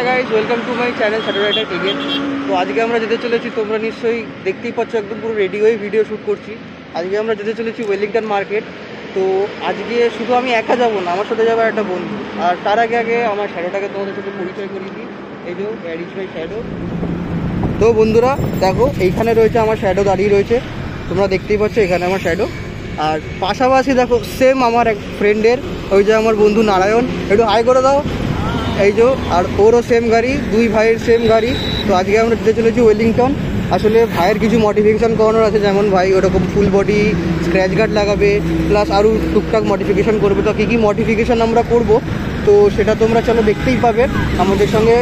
High guys, welcome to my channel shadow rider again. তো আজকে আমরা যেতে চলেছি, তোমরা নিশ্চয়ই দেখতেই পাচ্ছ, একদম পুরো রেডি হয়ে ভিডিও শ্যুট করছি। আজকে আমরা যেতে চলেছি ওয়েলিংটন মার্কেট। তো আজকে শুধু আমি একা যাবো না, আমার সাথে যাবে একটা বন্ধু। আর তার আগে আমার শ্যাডোটাকে তোমাদের সাথে পরিচয় করিয়ে দিই। এই যে প্যারিস বাই শ্যাডো। তো বন্ধুরা দেখো, এইখানে রয়েছে আমার শ্যাডো দাঁড়িয়ে রয়েছে, তোমরা দেখতেই পাচ্ছ এখানে আমার শ্যাডো। আর পাশাপাশি দেখো সেম আমার এক ফ্রেন্ডের, ওই যে আমার বন্ধু নারায়ণ, একটু হাই করে দাও। এই যে, আর ওরও সেম গাড়ি, দুই ভাইয়ের সেম গাড়ি। তো আজকে আমরা যেতে চলেছি ওয়েলিংটন। আসলে ভাইয়ের কিছু মডিফিকেশান করানোর আছে, যেমন ভাই ওরকম ফুল বডি স্ক্র্যাচ গার্ড লাগাবে, প্লাস আরও টুকটাক মডিফিকেশান করবে। তো কী কী মডিফিকেশান আমরা করব, তো সেটা তোমরা চলো দেখতেই পাবে। আমাদের সঙ্গে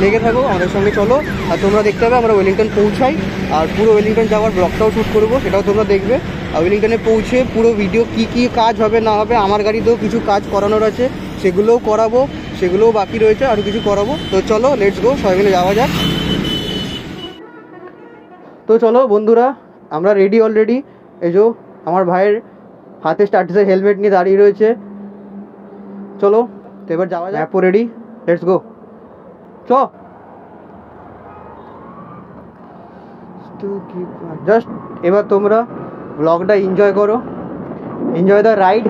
লেগে থাকো, আমাদের সঙ্গে চলো। আর তোমরা দেখতে পাবে আমরা ওয়েলিংটন পৌঁছাই, আর পুরো ওয়েলিংটন যাওয়ার ব্লগটাও শ্যুট করবো, সেটাও তোমরা দেখবে। আর ওয়েলিংটনে পৌঁছে পুরো ভিডিও কী কী কাজ হবে না হবে, আমার গাড়িতেও কিছু কাজ করানোর আছে, সেগুলোও করাবো, সেগুলোও বাকি রয়েছে, আরও কিছু করাবো। তো চলো লেটস গো, সবাই মিলে যাওয়া যাক। তো চলো বন্ধুরা, আমরা রেডি অলরেডি। এই যে আমার ভাইয়ের হাতে স্টার্টিসের হেলমেট নিয়ে দাঁড়িয়ে রয়েছে। চলো তো এবার যাওয়া যায়। অ্যাপও রেডি, লেটস গো। চ জাস্ট এবার তোমরা ব্লগটা এনজয় করো, এনজয় দ্য রাইড।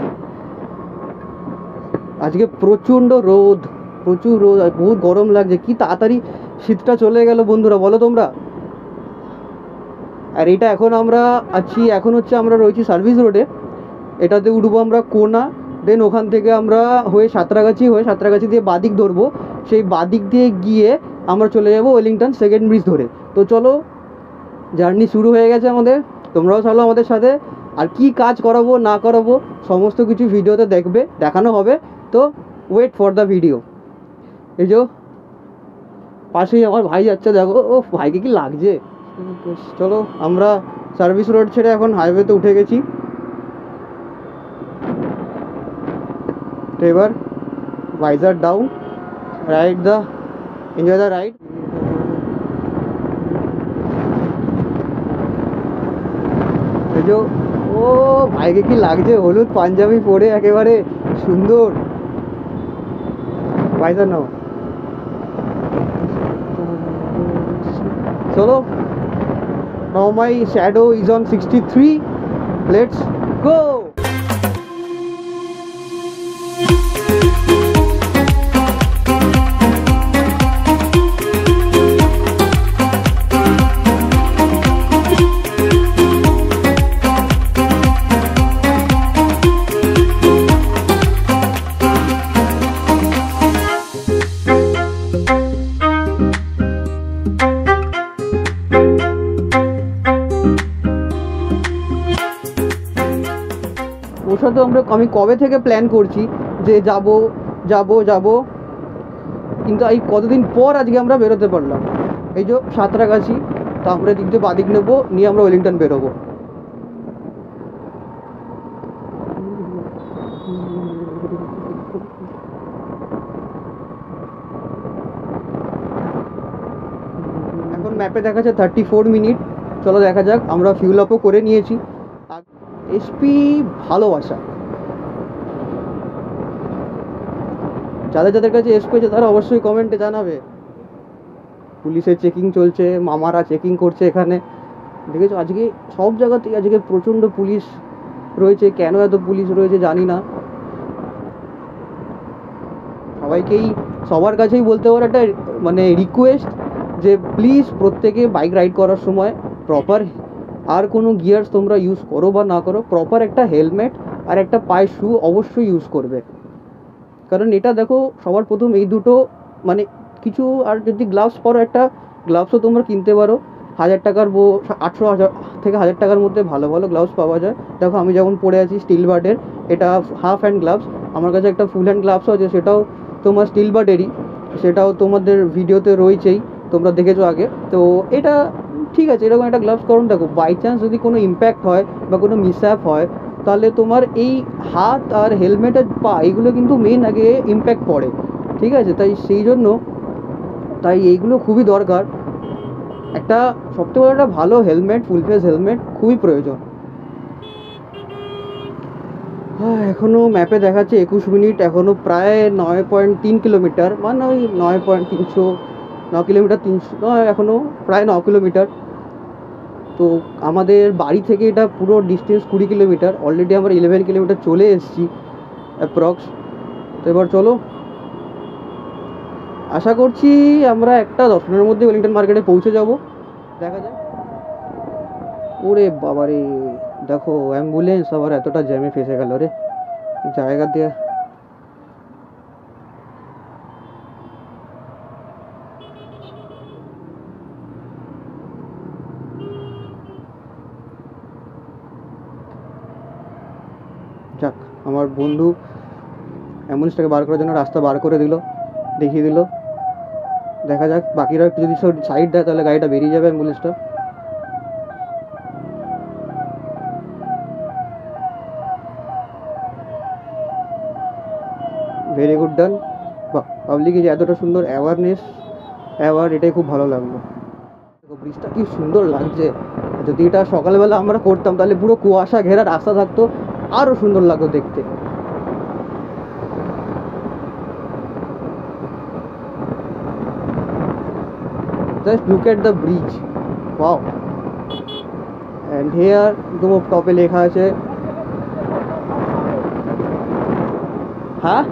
আজকে প্রচণ্ড রোদ, প্রচুর রোদ, আর বহুত গরম লাগছে। কি তাড়াতাড়ি শীতটা চলে গেল বন্ধুরা, বলো তোমরা। আর এটা এখন আমরা আছি, এখন হচ্ছে আমরা রয়েছি সার্ভিস রোডে। এটাতে উঠবো আমরা কোনা, দেন ওখান থেকে আমরা হয়ে সাঁতরাগাছি দিয়ে বাদিক ধরবো। সেই বাদিক দিয়ে গিয়ে আমরা চলে যাবো ওয়েলিংটন সেকেন্ড ব্রিজ ধরে। তো চলো, জার্নি শুরু হয়ে গেছে আমাদের, তোমরাও চলো আমাদের সাথে। আর কি কাজ করাবো না করাবো সমস্ত কিছু ভিডিওতে দেখবে, দেখানো হবে। তো ওয়েট ফর দ্য ভিডিও। এই যে পাশেই আমার ভাই যাচ্ছে, দেখো ও ভাইকে কি লাগছে। চলো, আমরা সার্ভিস রোড ছেড়ে এখন হাইওয়েতে উঠে গেছি। তো এবার visor down, ride the enjoy the ride. এই যে ও ভাইকে কি লাগছে, হলুদ পাঞ্জাবি পরে একেবারে সুন্দর। ভাইজার নাও। চলো, now my shadow is on 63. Let's go. ওর সাথে আমি কবে থেকে প্ল্যান করছি যে যাব, কিন্তু এই কতদিন পর আজকে আমরা বেরোতে পারলাম। এই যে সাঁতরাগাছি, তারপরে দিক দিয়ে বাদিক নেবো, নিয়ে আমরা ওয়েলিংটন বেরোবো। এখন ম্যাপে দেখাচ্ছে 34 মিনিট। চলো দেখা যাক। আমরা ফিউল আপও করে নিয়েছি। আর এসপি ভালোবাসা, যাদের কাছে এসপি আছে তারা অবশ্যই কমেন্টে জানাবে। পুলিশের চেকিং চলছে, মামারা চেকিং করছে এখানে, দেখেছো। আজকে সব জায়গাতেই আজকে প্রচণ্ড পুলিশ রয়েছে, কেন এত পুলিশ রয়েছে জানি না। সবার কাছেই বলতে পারো একটা মানে রিকোয়েস্ট, যে প্লিজ প্রত্যেকে বাইক রাইড করার সময় প্রপার, আর কোনো গিয়ার্স তোমরা ইউজ করো বা না করো, প্রপার একটা হেলমেট আর একটা পায়ে শু অবশ্যই ইউজ করবে। কারণ এটা দেখো, সবার প্রথম এই দুটো মানে কিছু। আর যদি গ্লাভস পরো, একটা গ্লাভসও তোমরা কিনতে পারো 1000 টাকার, 800 থেকে 1000 টাকার মধ্যে ভালো ভালো গ্লাভস পাওয়া যায়। দেখো আমি যেমন পরে আছি স্টিল বার্ডের, এটা হাফ হ্যান্ড গ্লাভস। আমার কাছে একটা ফুল হ্যান্ড গ্লাভসও আছে, সেটাও তোমার স্টিল বার্ডেরই, সেটাও তোমাদের ভিডিওতে রয়েছেই, তোমরা দেখেছো আগে। তো এটা ঠিক আছে, এরকম একটা গ্লাভস। কারণ দেখো, বাই চান্স যদি কোনো ইম্প্যাক্ট হয় বা কোনো মিসহ্যাপ হয়, তাহলে তোমার এই হাত আর হেলমেটের পা, এগুলো কিন্তু মেন আগে ইম্প্যাক্ট পড়ে, ঠিক আছে। তাই সেই জন্য এইগুলো খুবই দরকার। একটা সবথেকে বড় একটা ভালো হেলমেট, ফুল ফেস হেলমেট খুবই প্রয়োজন। হ্যাঁ, এখনও ম্যাপে দেখাচ্ছে 21 মিনিট, এখনও প্রায় 9.3 কিলোমিটার, মানে ওই 9 কিলোমিটার 300 নয়, এখনও প্রায় 9 কিলোমিটার। তো আমাদের বাড়ি থেকে এটা পুরো ডিস্টেন্স 20 কিলোমিটার, অলরেডি আমরা 11 কিলোমিটার চলে এসেছি অ্যাপ্রক্স। তো এবার চলো, আশা করছি আমরা 1-10 মিনিটের মধ্যে ওয়েলিংটন মার্কেটে পৌঁছে যাব, দেখা যায়। ওরে বাবারে, দেখো অ্যাম্বুলেন্স আবার এতটা জ্যামে ফেসে গেল রে জায়গা দিয়ে। যাক, আমার বন্ধু অ্যাম্বুলেন্সটাকে বার করার জন্য রাস্তা বার করে দিল, দেখিয়ে দিল। দেখা যাক, বাকিরা একটু যদি সাইড দেয় তাহলে গাড়িটা বেরিয়ে যাবে অ্যাম্বুলেন্সটা। ভেরি গুড, ডান। বাহ, পাবলিকের যে এতটা সুন্দর অ্যাওয়ার্ড, এটাই খুব ভালো লাগলো। ব্রিজটা কি সুন্দর লাগছে। যদি এটা সকালবেলা আমরা করতাম তাহলে পুরো কুয়াশা ঘেরা রাস্তা থাকতো, আরও সুন্দর লাগতো দেখতে। Just look at the bridge, wow. And here একদম টপে লেখা আছে, হ্যাঁ,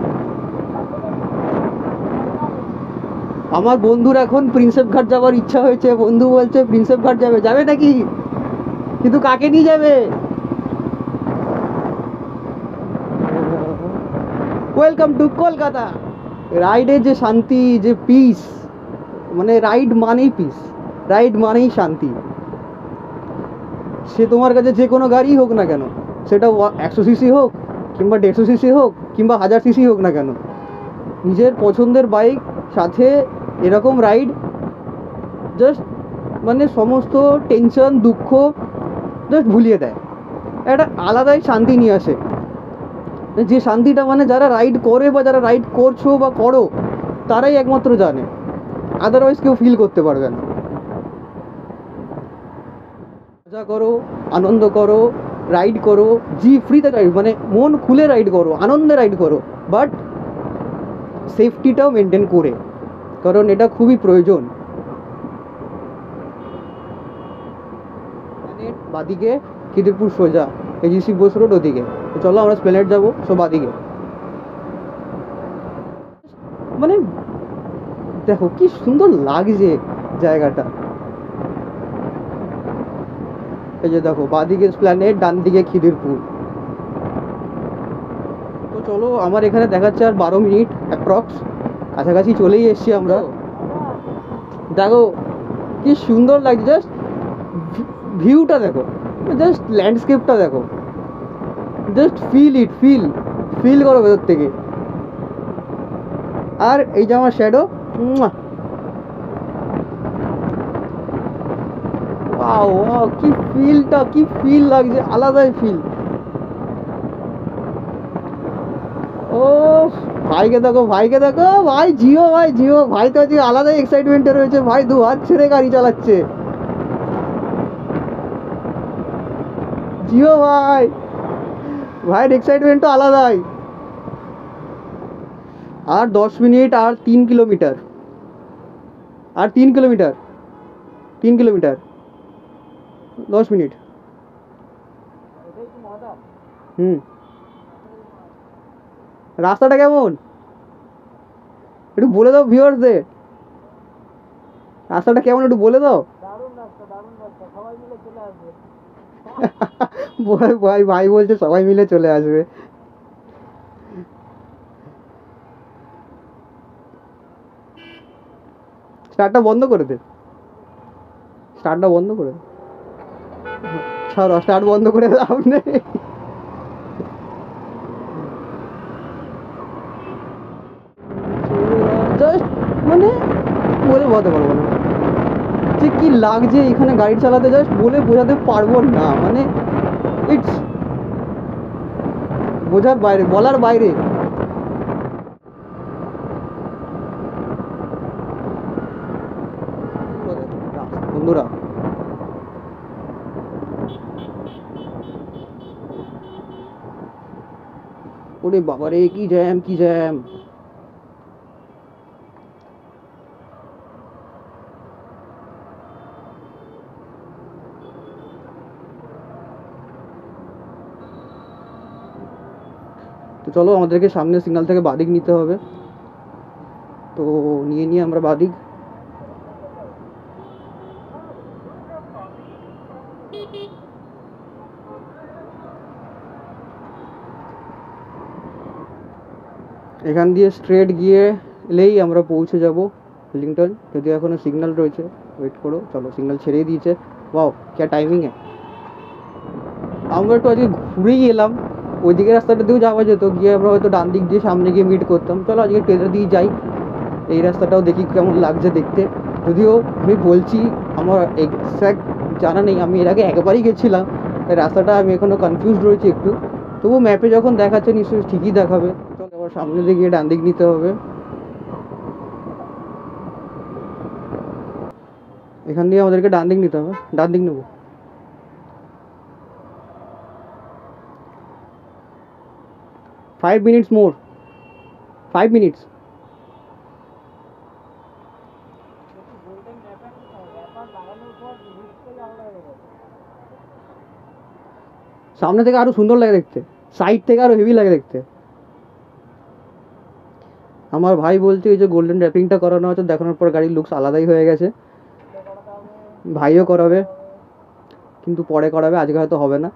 আমার বন্ধুর এখন প্রিন্সেপ ঘাট যাওয়ার ইচ্ছা হয়েছে। বন্ধু বলছে প্রিন্সেপ ঘাট যাবে নাকি, কিন্তু কাকে নিয়ে যাবে? Welcome to Kolkata. রাইডের যে শান্তি, যে পিস, মানে রাইড মানেই পিস, রাইড মানেই শান্তি। সে তোমার কাছে যে কোনো গাড়ি হোক না কেন, সেটা 100 সিসি হোক কিংবা 150 সিসি হোক কিংবা 1000 সিসি হোক না কেন, নিজের পছন্দের বাইক সাথে এরকম রাইড জাস্ট মানে সমস্ত টেনশন দুঃখ জাস্ট ভুলিয়ে দেয়, একটা আলাদাই শান্তি নিয়ে আসে। যে শান্তিটা মানে যারা রাইড করে বা যারা রাইড করছো বা করো তারাই একমাত্র জানে, আদারওয়াইজ কেউ ফিল করতে পারবে না। মজা করো, আনন্দ করো, রাইড করো, ফ্রিতে রাইড, মানে মন খুলে রাইড করো, আনন্দে রাইড করো, বাট সেফটিটাও মেনটেন করে, কারণ এটা খুবই প্রয়োজন। বাদিকে খিদিরপুর সোজা, এজিসি বোস রোড ওদিকে। তো চলো আমরা স্প্লেনেড যাবো, সব বাদিকে। মানে দেখো কি সুন্দর লাগছে জায়গাটা। এই যে দেখো, বাদিকে স্প্ল্যানেড, ডান দিকে খিদিরপুর। তো চলো, আমার এখানে দেখাচ্ছে আর 12 মিনিট অ্যাপ্রক্স, কাছাকাছি চলেই এসছি আমরা। দেখো কি সুন্দর লাগছে, জাস্ট ভিউটা দেখো, জাস্ট ল্যান্ডস্কেপটা দেখো, জাস্ট ফিল করো ভেতর থেকে। আর এই যে আমার শ্যাডো, কি ফিল লাগছে, আলাদাই ফিল। ও ভাইকে দেখো, ভাই জিও, ভাই তো আজকে আলাদাই এক্সাইটমেন্টে রয়েছে। ভাই দু হাত ছেড়ে গাড়ি চালাচ্ছে, জিও ভাইয়ের এক্সাইটমেন্ট তো আলাদাই। আর 10 মিনিট, আর 3 কিলোমিটার, আর 3 কিলোমিটার, 3 কিলোমিটার, 10 মিনিট। রাস্তাটা কেমন একটু বলে দাও ভিউয়ার্সদের, রাস্তাটা কেমন একটু বলে দাও। ভাই বলছে সবাই মিলে চলে আসবে। স্টার্টটা বন্ধ করে দে, ছাড়ো, স্টার্ট বন্ধ করে লাভ নেই। জাস্ট মানে বলে বোঝাতে পারবো না যে কি লাগছে এখানে গাড়ি চালাতে, জাস্ট বলে বোঝাতে পারবো না। মানে ইটস বোঝার বাইরে, বলার বাইরে। বন্ধুরা ওরে বাবারে কি জ্যাম কি জ্যাম। তো চলো আমাদেরকে সামনে সিগন্যাল থেকে বাদিক নিতে হবে, তো নিয়ে আমরা বাদিক। এখান দিয়ে স্ট্রেট গিয়ে এলেই আমরা পৌঁছে যাব ওয়েলিংটন, যদি এখনো সিগন্যাল রয়েছে। ওয়েট করো, চলো সিগন্যাল ছেড়েই দিয়েছে। ওয়াও ক্যা টাইমিং হ্যাঁ। আমরা একটু আজকে ঘুরেই এলাম, ওইদিকে রাস্তাটা দিয়েও যাওয়া যেত, গিয়ে আমরা হয়তো ডান দিক দিয়ে সামনে গিয়ে মিট করতাম। চলো আজকে ট্রেনের দিয়ে যাই, এই রাস্তাটাও দেখি কেমন লাগছে দেখতে। যদিও আমি বলছি আমার এক্স্যাক্ট জানা নেই, আমি এর আগে একবারই গেছিলাম, তাই রাস্তাটা আমি এখনও কনফিউজ রয়েছি একটু। তবু ম্যাপে যখন দেখাচ্ছে নিশ্চয়ই ঠিকই দেখাবে। চলো আবার সামনে দিয়ে গিয়ে ডান দিক নিতে হবে। এখান দিয়ে আমাদেরকে ডান দিক নিতে হবে, ডান দিক নেবো। 5 minutes more, 5 minutes। সামনে থেকে আরো সুন্দর লাগে দেখতে, সাইড থেকে আরো হেভি লাগে দেখতে। আমার ভাই বলছে এই যে গোল্ডেন র্যাপিংটা করানো হচ্ছে, দেখানোর পর গাড়ির লুকস আলাদাই হয়ে গেছে। ভাইও করাবে, কিন্তু পরে করাবে, আজকে হয়তো হবে না।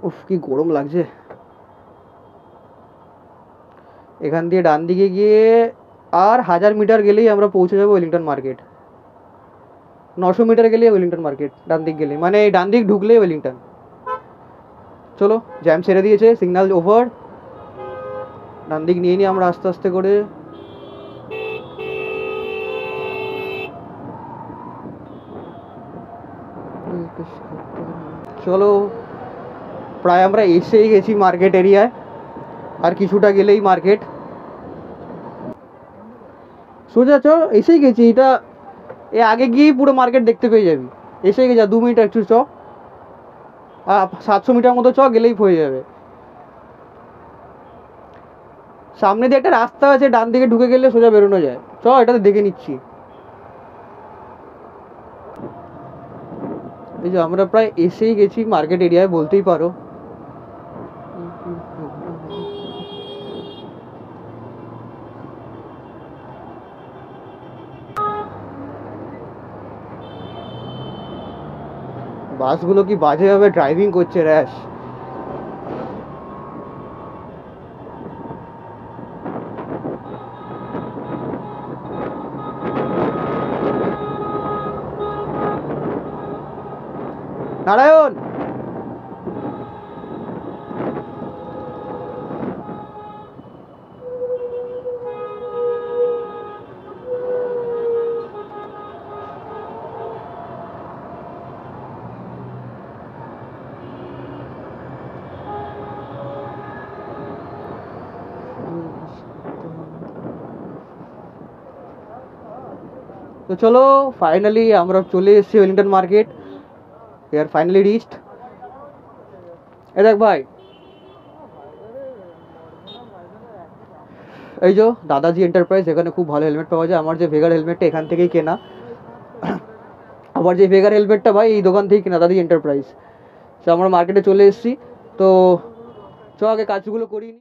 উফ কি গরম লাগছে। এখান দিয়ে ডান দিকে গিয়ে আর 1000 মিটার গেলেই আমরা পৌঁছে যাবো ওয়েলিংটন মার্কেট। 900 মিটার গেলেই ওয়েলিংটন মার্কেট, ডান দিক গেলে, মানে ডান দিক ঢুকলেই ওয়েলিংটন। চলো জ্যাম ছেড়ে দিয়েছে, সিগন্যাল ওভার। ডান দিক নিয়ে নিই আমরা আস্তে আস্তে করে। চলো প্রায় আমরা এসেই গেছি মার্কেট এরিয়ায়, আর কিছুটা গেলেই মার্কেট। সোজা চ, এসেই গেছি। এটা এ আগে গিয়েই পুরো মার্কেট দেখতে পেয়ে যাবি। এসেই গেছি, 2 মিনিট একটু চ, 700 মিটার মতো চ, গেলেই হয়ে যাবে। সামনে দিয়ে একটা রাস্তা আছে, ডান দিকে ঢুকে গেলে সোজা বেরোনো যায়। চ এটাতে দেখে নিচ্ছি। এই যে আমরা প্রায় এসেই গেছি মার্কেট এরিয়ায় বলতেই পারো। বাসগুলো কি বাজেভাবে ড্রাইভিং করছে, র্যাশ। নারায়ণ তো চলো ফাইনালি আমরা চলে এসেছি Wellington market. We are finally reached. এ দেখ ভাই, এই যে দাদাজি এন্টারপ্রাইজ, এখানে খুব ভালো হেলমেট পাওয়া যায়। আমার যে ভেগার হেলমেটটা এখান থেকেই কেনা, আবার যে ভেগার হেলমেটটা ভাই এই দোকান থেকেই কেনা, দাদাজি এন্টারপ্রাইজ। তো আমরা মার্কেটে চলে এসেছি, তো চ আগে কাজগুলো করিনি।